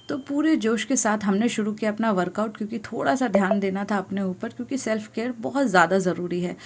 तो पूरे जोश के साथ हमने शुरू किया अपना वर्कआउट, क्योंकि थोड़ा सा ध्यान देना था अपने ऊपर, क्योंकि सेल्फ केयर बहुत ज़्यादा ज़रूरी है।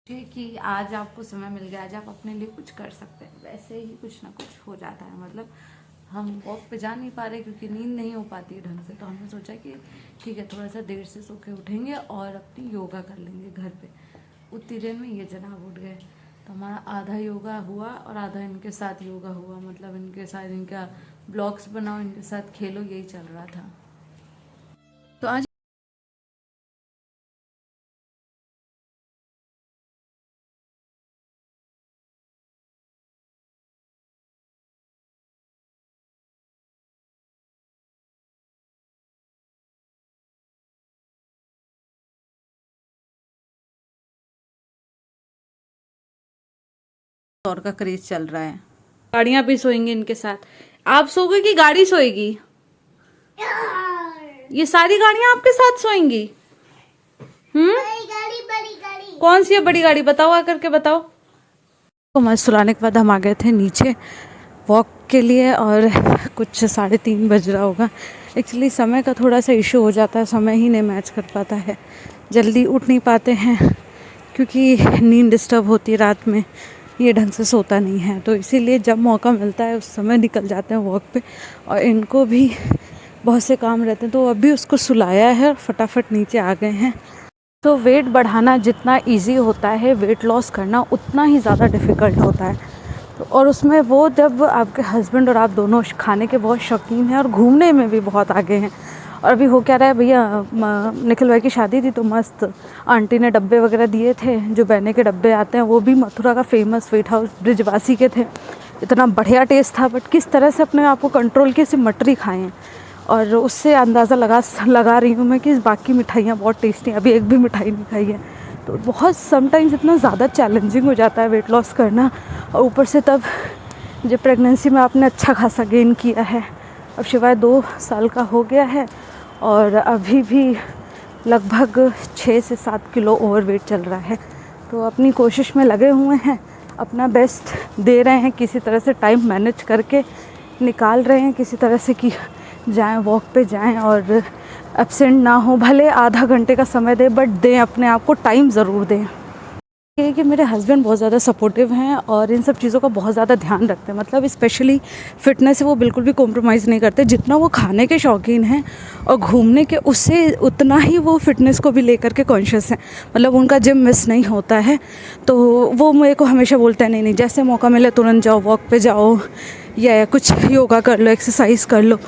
कि आज आपको समय मिल गया, आज आप अपने लिए कुछ कर सकते हैं, वैसे ही कुछ ना कुछ हो जाता है। मतलब हम वॉक पे जा नहीं पा रहे क्योंकि नींद नहीं हो पाती है ढंग से, तो हमने सोचा कि ठीक है थोड़ा सा देर से सो के उठेंगे और अपनी योगा कर लेंगे घर पे। उतनी देर में ये जनाब उठ गए, तो हमारा आधा योगा हुआ और आधा इनके साथ योगा हुआ। मतलब इनके साथ इनका ब्लॉग्स बनाओ, इनके साथ खेलो, यही चल रहा था। तो आज और का क्रेज चल रहा है। गाड़ियां भी सोएंगी इनके साथ। आप सोओगे कि गाड़ी सोएगी? ये सारी गाड़ियां आपके साथ सोएंगी? बड़ी गाड़ी। कौन सी है बड़ी गाड़ी? बताओ आकर के बताओ। तो मस्त सुलाने के बाद हम आ गए थे नीचे वॉक के लिए, और कुछ 3:30 बज रहा होगा। एक्चुअली समय का थोड़ा सा इशू हो जाता है, समय ही नहीं मैच कर पाता है, जल्दी उठ नहीं पाते हैं क्योंकि नींद डिस्टर्ब होती है रात में, ये ढंग से सोता नहीं है। तो इसीलिए जब मौका मिलता है उस समय निकल जाते हैं वॉक पे। और इनको भी बहुत से काम रहते हैं, तो अभी उसको सुलाया है और फटाफट नीचे आ गए हैं। तो वेट बढ़ाना जितना इजी होता है, वेट लॉस करना उतना ही ज़्यादा डिफ़िकल्ट होता है। तो और उसमें वो जब आपके हस्बैंड और आप दोनों खाने के बहुत शौकीन हैं और घूमने में भी बहुत आगे हैं। और अभी हो क्या रहा है भैया, निखिल भाई की शादी थी तो मस्त आंटी ने डब्बे वगैरह दिए थे, जो बहने के डब्बे आते हैं, वो भी मथुरा का फेमस स्वीट हाउस ब्रिजवासी के थे। इतना बढ़िया टेस्ट था, बट किस तरह से अपने आप को कंट्रोल किए से मटरी खाएँ, और उससे अंदाज़ा लगा रही हूँ मैं कि बाकी मिठाइयाँ बहुत टेस्टी हैं। अभी एक भी मिठाई नहीं खाई है, तो बहुत समटाइम्स इतना ज़्यादा चैलेंजिंग हो जाता है वेट लॉस करना। और ऊपर से तब जब प्रेगनेंसी में आपने अच्छा खासा गेन किया है, अब शिवाय 2 साल का हो गया है और अभी भी लगभग 6 से 7 किलो ओवरवेट चल रहा है। तो अपनी कोशिश में लगे हुए हैं, अपना बेस्ट दे रहे हैं, किसी तरह से टाइम मैनेज करके निकाल रहे हैं, किसी तरह से कि जाएं वॉक पे जाएं और एब्सेंट ना हो, भले आधा घंटे का समय दें, बट दें, अपने आप को टाइम ज़रूर दें। ये कि मेरे हस्बैंड बहुत ज़्यादा सपोर्टिव हैं और इन सब चीज़ों का बहुत ज़्यादा ध्यान रखते हैं। मतलब स्पेशली फ़िटनेस से वो बिल्कुल भी कॉम्प्रोमाइज़ नहीं करते। जितना वो खाने के शौकीन हैं और घूमने के, उससे उतना ही वो फ़िटनेस को भी लेकर के कॉन्शियस हैं। मतलब उनका जिम मिस नहीं होता है, तो वो मेरे को हमेशा बोलते हैं नहीं नहीं, जैसे मौका मिले तुरंत जाओ, वॉक पे जाओ या कुछ योगा कर लो, एक्सरसाइज कर लो।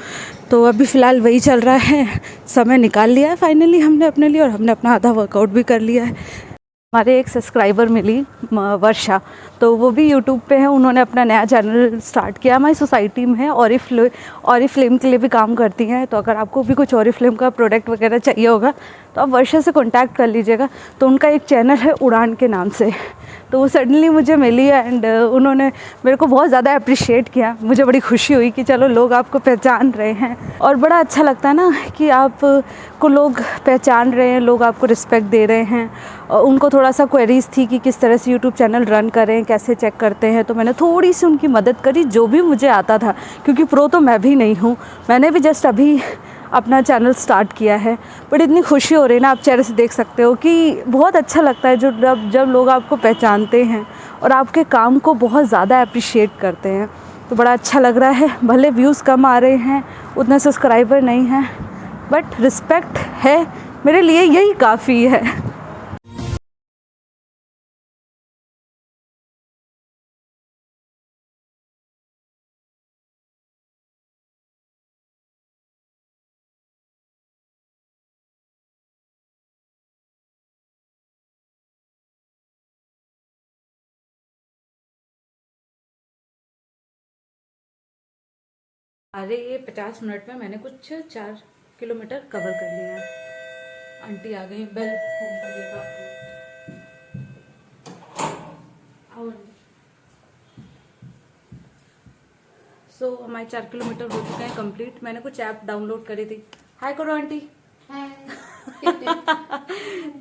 तो अभी फ़िलहाल वही चल रहा है। समय निकाल लिया है फाइनली हमने अपने लिए, और हमने अपना आधा वर्कआउट भी कर लिया है। हमारे एक सब्सक्राइबर मिली वर्षा, तो वो भी यूट्यूब पे है, उन्होंने अपना नया चैनल स्टार्ट किया, हमारी सोसाइटी में है, ऑरिफ्लेम के लिए भी काम करती हैं। तो अगर आपको भी कुछ ऑरिफ्लेम का प्रोडक्ट वगैरह चाहिए होगा तो आप वर्षा से कांटेक्ट कर लीजिएगा। तो उनका एक चैनल है उड़ान के नाम से, तो वो सडनली मुझे मिली एंड उन्होंने मेरे को बहुत ज़्यादा अप्रिशिएट किया। मुझे बड़ी खुशी हुई कि चलो लोग आपको पहचान रहे हैं, और बड़ा अच्छा लगता है ना कि आप को लोग पहचान रहे हैं, लोग आपको रिस्पेक्ट दे रहे हैं। उनको थोड़ा सा क्वेरीज़ थी कि किस तरह से यूट्यूब चैनल रन करें, कैसे चेक करते हैं, तो मैंने थोड़ी सी उनकी मदद करी जो भी मुझे आता था, क्योंकि प्रो तो मैं भी नहीं हूँ, मैंने भी जस्ट अभी अपना चैनल स्टार्ट किया है। बट इतनी खुशी हो रही है ना, आप चेहरे से देख सकते हो कि बहुत अच्छा लगता है जब लोग आपको पहचानते हैं और आपके काम को बहुत ज़्यादा अप्रिशिएट करते हैं, तो बड़ा अच्छा लग रहा है। भले व्यूज़ कम आ रहे हैं, उतने सब्सक्राइबर नहीं हैं, बट रिस्पेक्ट है, मेरे लिए यही काफ़ी है। अरे ये 50 मिनट में मैंने कुछ 4 किलोमीटर कवर कर लिया है। आंटी आ गई, बेल सो हमारे 4 किलोमीटर हो चुके हैं कंप्लीट। मैंने कुछ ऐप डाउनलोड करी थी। हाय करो आंटी।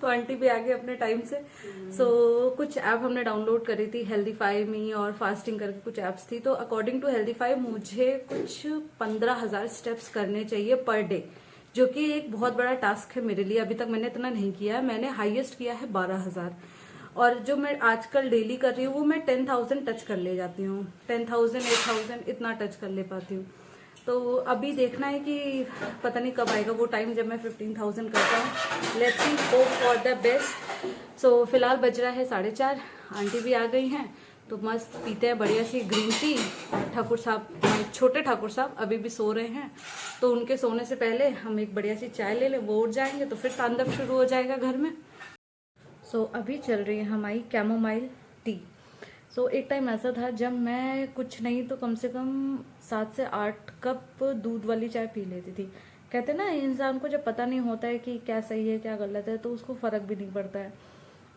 तो आंटी भी आ गई अपने टाइम से। सो कुछ ऐप हमने डाउनलोड करी थी, हेल्दीफाई मी और फास्टिंग करके कुछ ऐप्स थी। तो अकॉर्डिंग टू हेल्दीफाई मुझे कुछ 15,000 स्टेप्स करने चाहिए पर डे, जो कि एक बहुत बड़ा टास्क है मेरे लिए। अभी तक मैंने इतना नहीं किया है, मैंने हाईएस्ट किया है 12,000। और जो मैं आजकल डेली कर रही हूँ वो मैं 10,000 टच कर ले जाती हूँ, 10,000 8,000 इतना टच कर ले पाती हूँ। तो अभी देखना है कि पता नहीं कब आएगा वो टाइम जब मैं 15,000 करता हूँ। Let's see, hope for the best. So फिलहाल बज रहा है 4:30, आंटी भी आ गई हैं, तो मस्त पीते हैं बढ़िया सी ग्रीन टी। ठाकुर साहब, छोटे ठाकुर साहब अभी भी सो रहे हैं, तो उनके सोने से पहले हम एक बढ़िया सी चाय ले लें, वो उठ जाएंगे तो फिर तांडव शुरू हो जाएगा घर में। सो अभी चल रही है हमारी कैमोमाइल टी। सो एक टाइम ऐसा था जब मैं कुछ नहीं तो कम से कम 7 से 8 कप दूध वाली चाय पी लेती थी। कहते ना, इंसान को जब पता नहीं होता है कि क्या सही है क्या गलत है, तो उसको फर्क भी नहीं पड़ता है।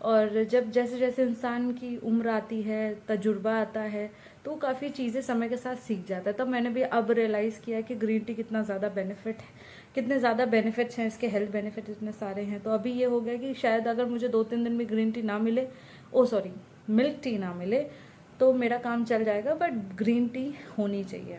और जब जैसे जैसे इंसान की उम्र आती है, तजुर्बा आता है, तो काफ़ी चीज़ें समय के साथ सीख जाता है। तब मैंने भी अब रियलाइज़ किया कि ग्रीन टी कितना ज़्यादा बेनिफिट है, कितने ज़्यादा बेनिफिट्स हैं इसके, हेल्थ बेनिफिट इतने सारे हैं। तो अभी ये हो गया कि शायद अगर मुझे 2-3 दिन में ग्रीन टी ना मिले, मिल्क टी ना मिले, तो मेरा काम चल जाएगा, बट ग्रीन टी होनी चाहिए।